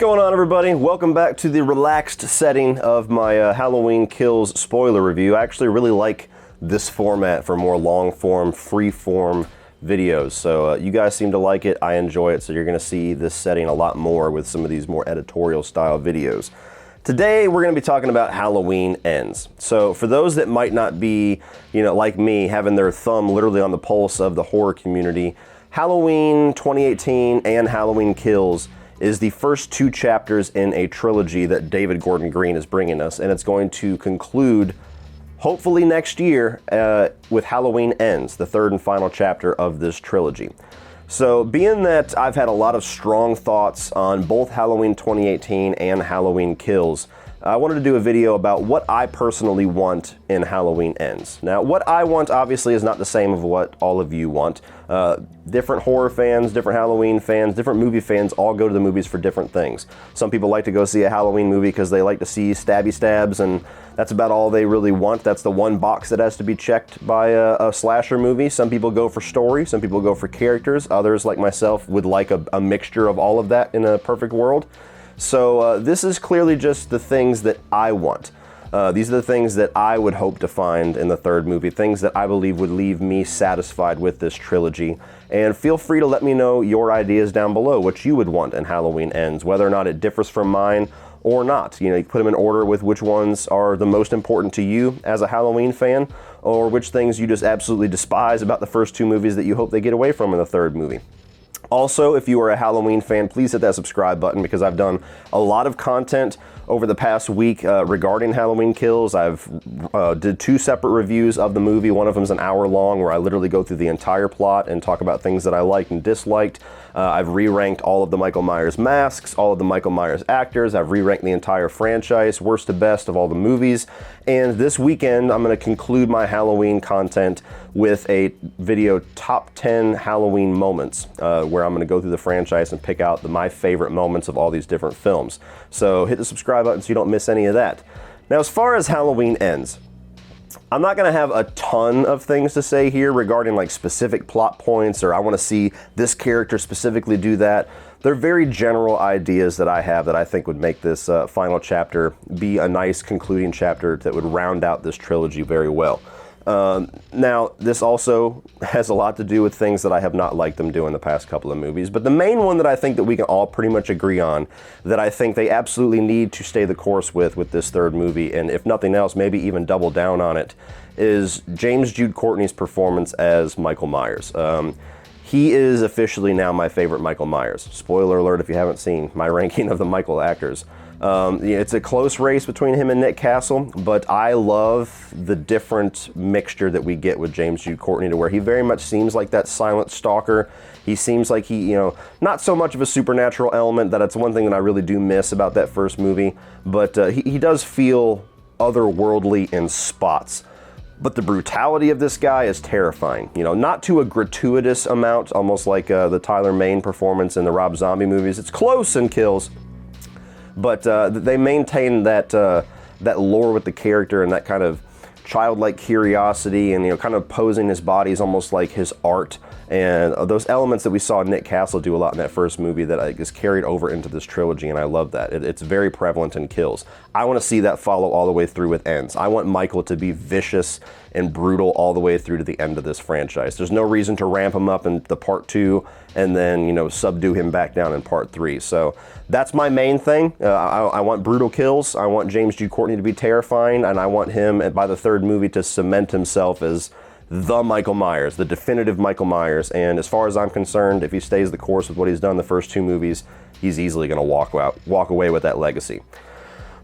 going on, everybody? Welcome back to the relaxed setting of my Halloween Kills spoiler review. I actually really like this format for more long-form, free-form videos. So you guys seem to like it. I enjoy it. So you're going to see this setting a lot more with some of these more editorial-style videos. Today, we're going to be talking about Halloween Ends. So for those that might not be, like me, having their thumb literally on the pulse of the horror community, Halloween 2018 and Halloween Kills is the first two chapters in a trilogy that David Gordon Green is bringing us, and it's going to conclude, hopefully next year, with Halloween Ends, the third and final chapter of this trilogy. So being that I've had a lot of strong thoughts on both Halloween 2018 and Halloween Kills, I wanted to do a video about what I personally want in Halloween Ends. Now, what I want obviously is not the same of what all of you want. Different horror fans, different Halloween fans, different movie fans all go to the movies for different things. Some people like to go see a Halloween movie because they like to see stabby stabs, and that's about all they really want. That's the one box that has to be checked by a slasher movie. Some people go for story, some people go for characters. Others, like myself, would like a mixture of all of that in a perfect world. So this is clearly just the things that I want. These are the things that I would hope to find in the third movie, things that I believe would leave me satisfied with this trilogy. And feel free to let me know your ideas down below, what you would want in Halloween Ends, whether or not it differs from mine or not. You put them in order with which ones are the most important to you as a Halloween fan, or which things you just absolutely despise about the first two movies that you hope they get away from in the third movie. Also, if you are a Halloween fan, please hit that subscribe button because I've done a lot of content over the past week regarding Halloween Kills. I've did two separate reviews of the movie. One of them is an hour long where I literally go through the entire plot and talk about things that I liked and disliked. I've re-ranked all of the Michael Myers masks, all of the Michael Myers actors. I've re-ranked the entire franchise, worst to best of all the movies. And this weekend, I'm going to conclude my Halloween content with a video top 10 Halloween moments, where I'm going to go through the franchise and pick out my favorite moments of all these different films. So hit the subscribe button so you don't miss any of that. Now, as far as Halloween Ends, I'm not going to have a ton of things to say here regarding like specific plot points or I want to see this character specifically do that. They're very general ideas that I have that I think would make this final chapter be a nice concluding chapter that would round out this trilogy very well. Now, this also has a lot to do with things that I have not liked them do in the past couple of movies, but the main one that I think that we can all pretty much agree on, that I think they absolutely need to stay the course with this third movie, and if nothing else, maybe even double down on it, is James Jude Courtney's performance as Michael Myers. He is officially now my favorite Michael Myers. Spoiler alert if you haven't seen my ranking of the Michael actors. It's a close race between him and Nick Castle, but I love the different mixture that we get with James Jude Courtney, to where he very much seems like that silent stalker. He seems like he, not so much of a supernatural element. That's one thing that I really do miss about that first movie, but he does feel otherworldly in spots. But the brutality of this guy is terrifying. Not to a gratuitous amount, almost like the Tyler Mane performance in the Rob Zombie movies. It's close in Kills, but they maintain that lore with the character and that kind of childlike curiosity, and kind of posing his body as almost like his art, and those elements that we saw Nick Castle do a lot in that first movie that is carried over into this trilogy, and I love that. It's very prevalent in Kills. I want to see that follow all the way through with Ends. I want Michael to be vicious and brutal all the way through to the end of this franchise. There's no reason to ramp him up in the part 2 and then, subdue him back down in part 3. So that's my main thing. I want brutal kills. I want James Jude Courtney to be terrifying, and I want him, by the third movie, to cement himself as the Michael Myers, the definitive Michael Myers. And as far as I'm concerned, if he stays the course with what he's done in the first two movies, he's easily going to walk away with that legacy.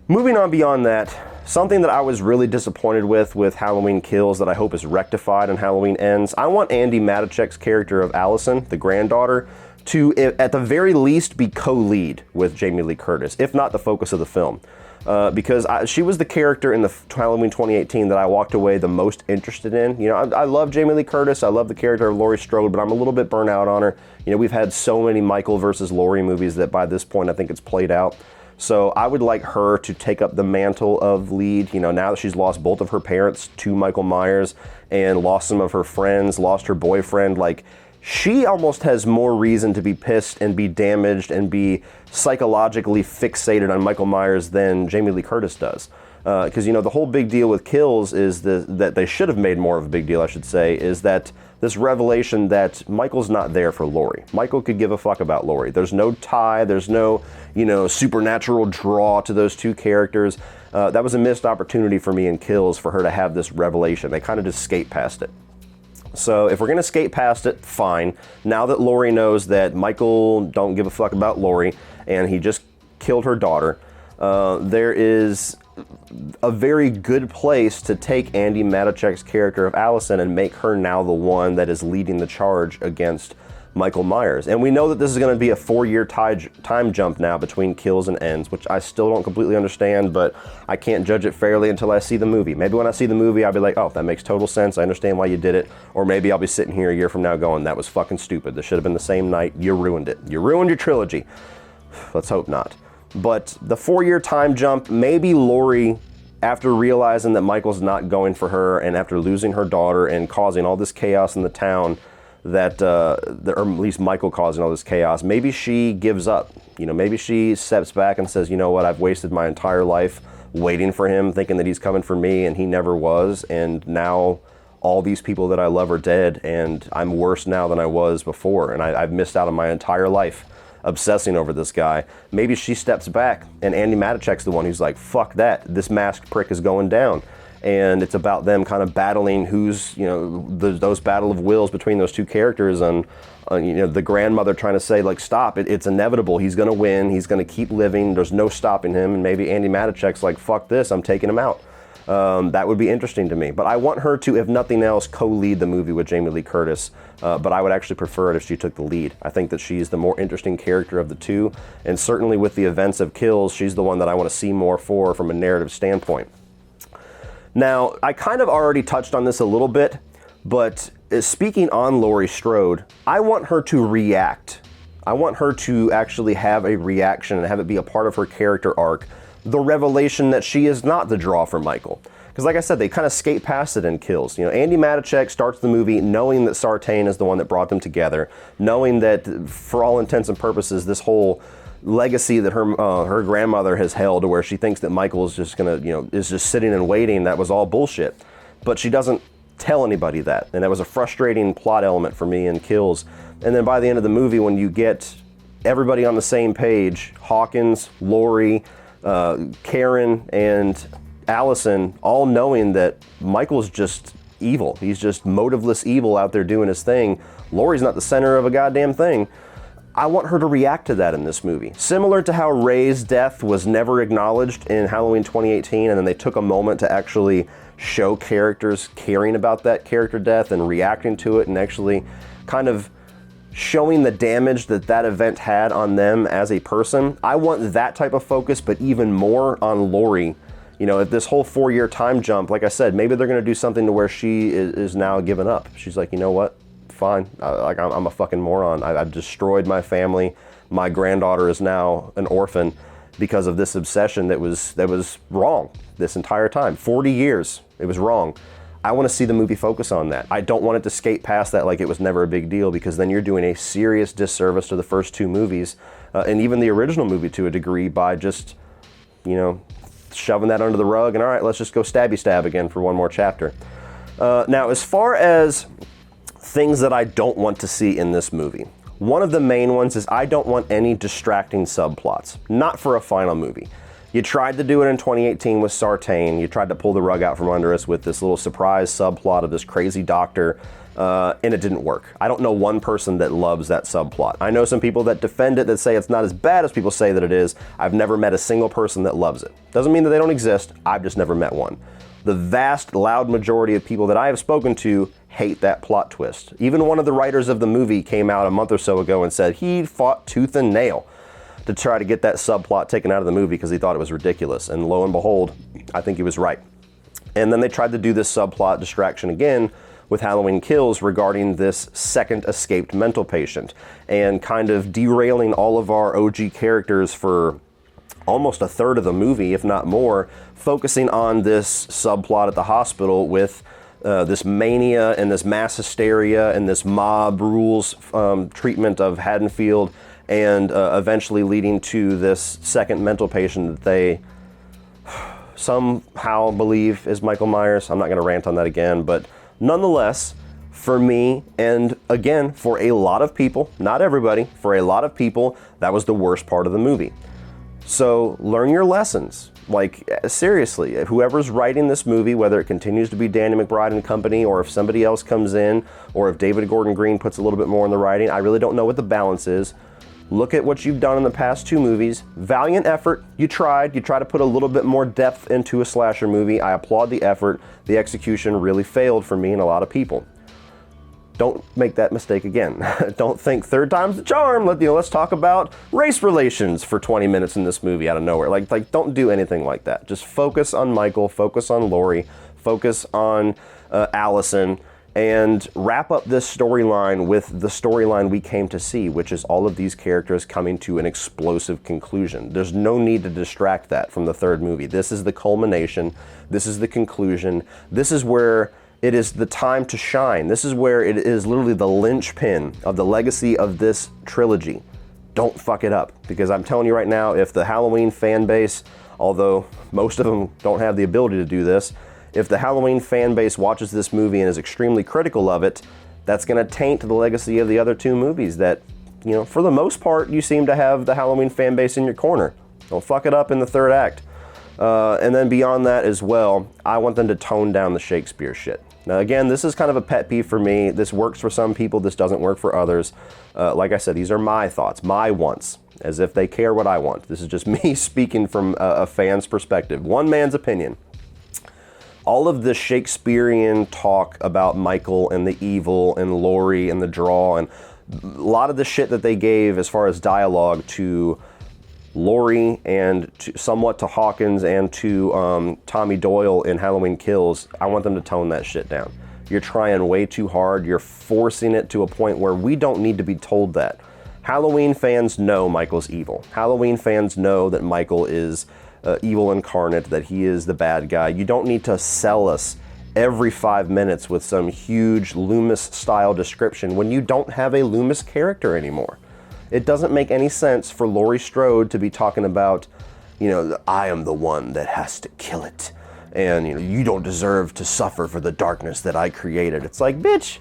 Moving on beyond that, something that I was really disappointed with Halloween Kills that I hope is rectified in Halloween Ends, I want Andi Matichak's character of Allison, the granddaughter, to, at the very least, be co-lead with Jamie Lee Curtis, if not the focus of the film. Because she was the character in the Halloween 2018 that I walked away the most interested in. I love Jamie Lee Curtis, I love the character of Laurie Strode, but I'm a little bit burnt out on her. We've had so many Michael versus Laurie movies that by this point I think it's played out. So I would like her to take up the mantle of lead, now that she's lost both of her parents to Michael Myers and lost some of her friends, lost her boyfriend, she almost has more reason to be pissed and be damaged and be psychologically fixated on Michael Myers than Jamie Lee Curtis does. Because, you know, the whole big deal with Kills is that they should have made more of a big deal, I should say, is that this revelation that Michael's not there for Laurie. Michael could give a fuck about Laurie. There's no tie, there's no, you know, supernatural draw to those two characters. That was a missed opportunity for me in Kills for her to have this revelation. They kind of just skate past it. So if we're going to skate past it, fine. Now that Laurie knows that Michael don't give a fuck about Laurie and he just killed her daughter, there is a very good place to take Andi Matichak's character of Allison and make her now the one that is leading the charge against Michael Myers. And we know that this is going to be a 4-year time jump now between Kills and Ends, which I still don't completely understand, but I can't judge it fairly until I see the movie. Maybe when I see the movie, I'll be like, oh, that makes total sense. I understand why you did it. Or maybe I'll be sitting here a year from now going, that was fucking stupid. This should have been the same night. You ruined it. You ruined your trilogy. Let's hope not. But the 4-year time jump, maybe Laurie, after realizing that Michael's not going for her and after losing her daughter and causing all this chaos in the town, that, or at least Michael causing all this chaos, maybe she gives up. You know, maybe she steps back and says, you know what, I've wasted my entire life waiting for him, thinking that he's coming for me, and he never was, and now all these people that I love are dead, and I'm worse now than I was before, and I've missed out on my entire life obsessing over this guy. Maybe she steps back, and Andi Matichak's the one who's like, fuck that, this masked prick is going down. And it's about them kind of battling who's, you know, those battle of wills between those two characters, and you know, the grandmother trying to say, like, stop, it's inevitable, he's going to win, he's going to keep living, there's no stopping him, and maybe Andi Matichak's like, fuck this, I'm taking him out. That would be interesting to me. But I want her to, if nothing else, co-lead the movie with Jamie Lee Curtis, but I would actually prefer it if she took the lead. I think that she's the more interesting character of the two, and certainly with the events of Kills, she's the one that I want to see more for from a narrative standpoint. Now, I kind of already touched on this a little bit, but speaking on Laurie Strode, I want her to react. I want her to actually have a reaction and have it be a part of her character arc, the revelation that she is not the draw for Michael. Because like I said, they kind of skate past it in Kills. You know, Andi Matichak starts the movie knowing that Sartain is the one that brought them together, knowing that for all intents and purposes, this whole legacy that her grandmother has held, to where she thinks that Michael is just gonna, you know, is just sitting and waiting, that was all bullshit. But she doesn't tell anybody that, and that was a frustrating plot element for me in Kills. And then by the end of the movie, when you get everybody on the same page, Hawkins, Laurie, Karen, and Allison, all knowing that Michael's just evil. He's just motiveless evil out there doing his thing. Laurie's not the center of a goddamn thing. I want her to react to that in this movie. Similar to how Ray's death was never acknowledged in Halloween 2018, and then they took a moment to actually show characters caring about that character death and reacting to it and actually kind of showing the damage that that event had on them as a person. I want that type of focus, but even more on Laurie. You know, if this whole 4-year time jump, like I said, maybe they're going to do something to where she is now giving up. She's like, you know what? Fine. I'm a fucking moron. I've destroyed my family. My granddaughter is now an orphan because of this obsession that was wrong this entire time. 40 years, it was wrong. I want to see the movie focus on that. I don't want it to skate past that like it was never a big deal, because then you're doing a serious disservice to the first two movies, and even the original movie to a degree, by just, you know, shoving that under the rug and all right, let's just go stabby stab again for one more chapter. Now, as far as things that I don't want to see in this movie, one of the main ones is I don't want any distracting subplots. Not for a final movie. You tried to do it in 2018 with Sartain. You tried to pull the rug out from under us with this little surprise subplot of this crazy doctor, and it didn't work. I don't know one person that loves that subplot. I know some people that defend it, that say it's not as bad as people say that it is. I've never met a single person that loves it. Doesn't mean that they don't exist. I've just never met one. The vast, loud majority of people that I have spoken to hate that plot twist. Even one of the writers of the movie came out a month or so ago and said he fought tooth and nail to try to get that subplot taken out of the movie because he thought it was ridiculous. And lo and behold, I think he was right. And then they tried to do this subplot distraction again with Halloween Kills regarding this second escaped mental patient, and kind of derailing all of our OG characters for almost a third of the movie, if not more, focusing on this subplot at the hospital with this mania and this mass hysteria and this mob rules treatment of Haddonfield, and eventually leading to this second mental patient that they somehow believe is Michael Myers. I'm not going to rant on that again, but nonetheless, for me, and again, for a lot of people, not everybody, for a lot of people, that was the worst part of the movie. So learn your lessons. Like, seriously, whoever's writing this movie, whether it continues to be Danny McBride and company, or if somebody else comes in, or if David Gordon Green puts a little bit more in the writing, I really don't know what the balance is. Look at what you've done in the past 2 movies. Valiant effort. You tried. You tried to put a little bit more depth into a slasher movie. I applaud the effort. The execution really failed for me and a lot of people. Don't make that mistake again. Don't think third time's the charm. Let's talk about race relations for 20 minutes in this movie out of nowhere. Like don't do anything like that. Just focus on Michael, focus on Laurie, focus on Allison, and wrap up this storyline with the storyline we came to see, which is all of these characters coming to an explosive conclusion. There's no need to distract that from the third movie. This is the culmination. This is the conclusion. This is where it is the time to shine. This is where it is literally the linchpin of the legacy of this trilogy. Don't fuck it up, because I'm telling you right now, if the Halloween fan base, although most of them don't have the ability to do this, if the Halloween fan base watches this movie and is extremely critical of it, that's going to taint the legacy of the other 2 movies that, you know, for the most part, you seem to have the Halloween fan base in your corner. Don't fuck it up in the third act. And then beyond that as well, I want them to tone down the Shakespeare shit. Now again, this is kind of a pet peeve for me. This works for some people, this doesn't work for others. Like I said, these are my thoughts, my wants, as if they care what I want. This is just me speaking from a fan's perspective, one man's opinion. All of the Shakespearean talk about Michael and the evil and Laurie and the draw, and a lot of the shit that they gave as far as dialogue to Laurie and somewhat to Hawkins and to Tommy Doyle in Halloween Kills, I want them to tone that shit down. You're trying way too hard. You're forcing it to a point where we don't need to be told that. Halloween fans know Michael's evil. Halloween fans know that Michael is evil incarnate, that he is the bad guy. You don't need to sell us every 5 minutes with some huge Loomis-style description when you don't have a Loomis character anymore. It doesn't make any sense for Laurie Strode to be talking about, you know, I am the one that has to kill it. And, you know, you don't deserve to suffer for the darkness that I created. It's like, bitch,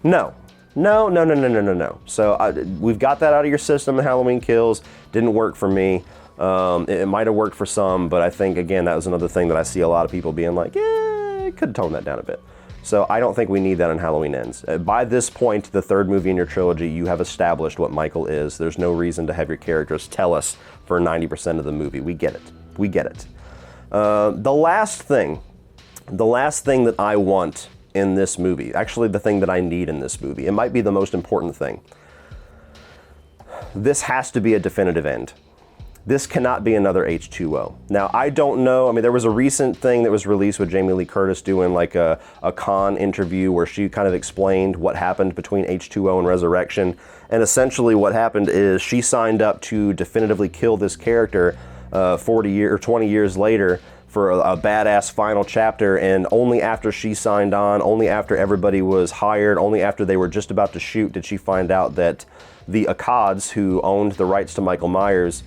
no. No. So we've got that out of your system in Halloween Kills. Didn't work for me. It might have worked for some, but I think, again, that was another thing that I see a lot of people being like, yeah, it could tone that down a bit. So I don't think we need that in Halloween Ends. By this point, the third movie in your trilogy, you have established what Michael is. There's no reason to have your characters tell us for 90% of the movie. We get it. The last thing that I want in this movie, actually the thing that I need in this movie, it might be the most important thing. This has to be a definitive end. This cannot be another H2O. Now, I don't know, I mean, there was a recent thing that was released with Jamie Lee Curtis doing like a con interview where she kind of explained what happened between H2O and Resurrection. And essentially what happened is she signed up to definitively kill this character 20 years later for a badass final chapter, and only after she signed on, only after everybody was hired, only after they were just about to shoot did she find out that the Akkads, who owned the rights to Michael Myers,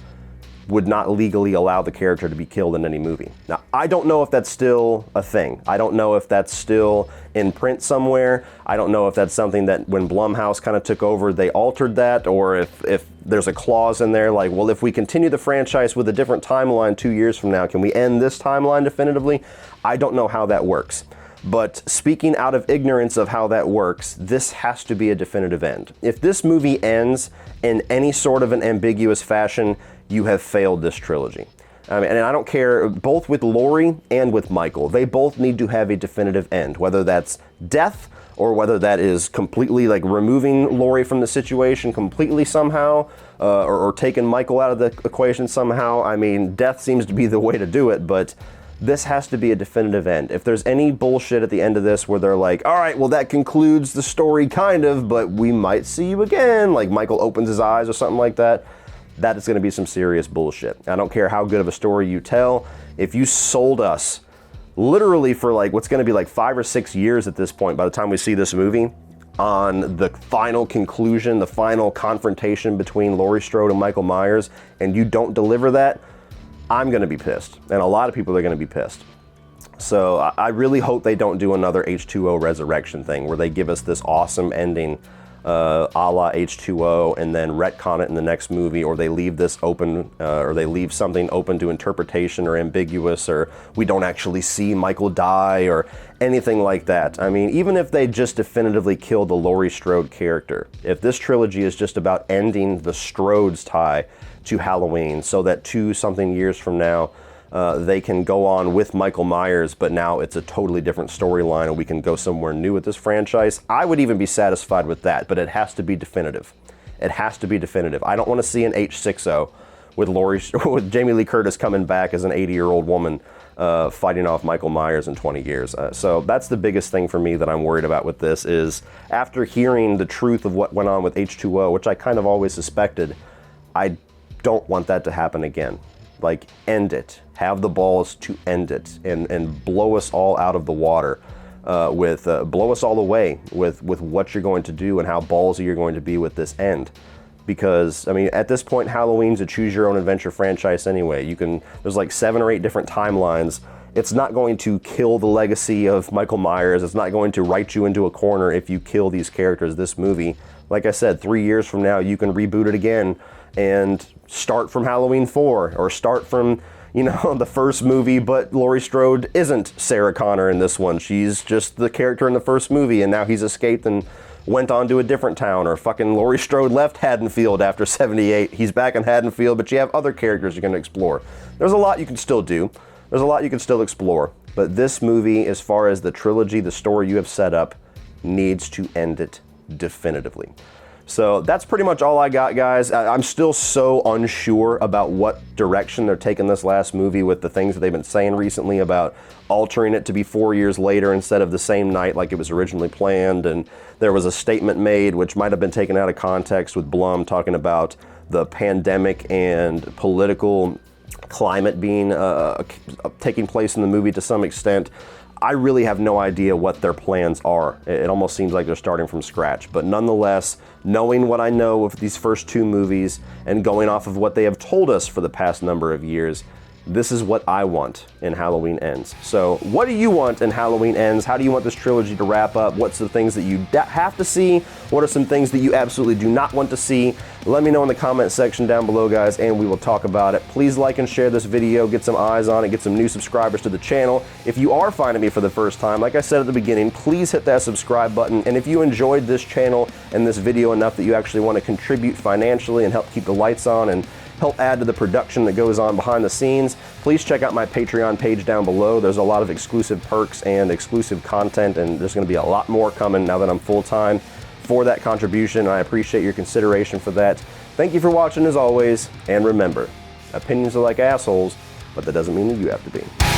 would not legally allow the character to be killed in any movie. Now, I don't know if that's still a thing. I don't know if that's still in print somewhere. I don't know if that's something that when Blumhouse kind of took over, they altered that, or if there's a clause in there like, well, if we continue the franchise with a different timeline 2 years from now, can we end this timeline definitively? I don't know how that works. But speaking out of ignorance of how that works, this has to be a definitive end. If this movie ends in any sort of an ambiguous fashion, you have failed this trilogy. I mean, and I don't care, both with Laurie and with Michael, they both need to have a definitive end, whether that's death or whether that is completely like removing Laurie from the situation completely somehow, or taking Michael out of the equation somehow. I mean, death seems to be the way to do it, but this has to be a definitive end. If there's any bullshit at the end of this where they're like, all right, well, that concludes the story kind of, but we might see you again, like Michael opens his eyes or something like that, that is going to be some serious bullshit. I don't care how good of a story you tell. If you sold us literally for like what's going to be like 5 or 6 years at this point by the time we see this movie, on the final conclusion, the final confrontation between Laurie Strode and Michael Myers, and you don't deliver that, I'm going to be pissed. And a lot of people are going to be pissed. So I really hope they don't do another H2O resurrection thing where they give us this awesome ending a la H2O and then retcon it in the next movie, or they leave this open, or they leave something open to interpretation or ambiguous, or we don't actually see Michael die or anything like that. I mean, even if they just definitively kill the Laurie Strode character, if this trilogy is just about ending the Strode's tie to Halloween so that 2-something years from now, they can go on with Michael Myers, but now it's a totally different storyline and we can go somewhere new with this franchise, I would even be satisfied with that, but it has to be definitive. It has to be definitive. I don't want to see an H6O with Jamie Lee Curtis coming back as an 80-year-old woman fighting off Michael Myers in 20 years. So that's the biggest thing for me that I'm worried about with this is after hearing the truth of what went on with H2O, which I kind of always suspected, I don't want that to happen again. Like, end it. Have the balls to end it and blow us all out of the water blow us all away with what you're going to do and how ballsy you're going to be with this end. Because, I mean, at this point, Halloween's a choose-your-own-adventure franchise anyway. There's like 7 or 8 different timelines. It's not going to kill the legacy of Michael Myers. It's not going to write you into a corner if you kill these characters this movie. Like I said, 3 years from now, you can reboot it again and start from Halloween 4 or start from, you know, the first movie, but Laurie Strode isn't Sarah Connor in this one. She's just the character in the first movie, and now he's escaped and went on to a different town, or fucking Laurie Strode left Haddonfield after 78. He's back in Haddonfield, but you have other characters you're going to explore. There's a lot you can still do. There's a lot you can still explore. But this movie, as far as the trilogy, the story you have set up, needs to end it definitively. So that's pretty much all I got, guys. I'm still so unsure about what direction they're taking this last movie with the things that they've been saying recently about altering it to be 4 years later instead of the same night like it was originally planned. And there was a statement made, which might have been taken out of context, with Blum talking about the pandemic and political climate being taking place in the movie to some extent. I really have no idea what their plans are. It almost seems like they're starting from scratch. But nonetheless, knowing what I know of these first 2 movies and going off of what they have told us for the past number of years, this is what I want in Halloween Ends. So what do you want in Halloween Ends? How do you want this trilogy to wrap up? What's the things that you have to see? What are some things that you absolutely do not want to see? Let me know in the comment section down below, guys, and we will talk about it. Please like and share this video, get some eyes on it, get some new subscribers to the channel. If you are finding me for the first time, like I said at the beginning, please hit that subscribe button. And if you enjoyed this channel and this video enough that you actually want to contribute financially and help keep the lights on and help add to the production that goes on behind the scenes, please check out my Patreon page down below. There's a lot of exclusive perks and exclusive content, and there's going to be a lot more coming now that I'm full-time for that contribution. I appreciate your consideration for that. Thank you for watching as always, and remember, opinions are like assholes, but that doesn't mean that you have to be.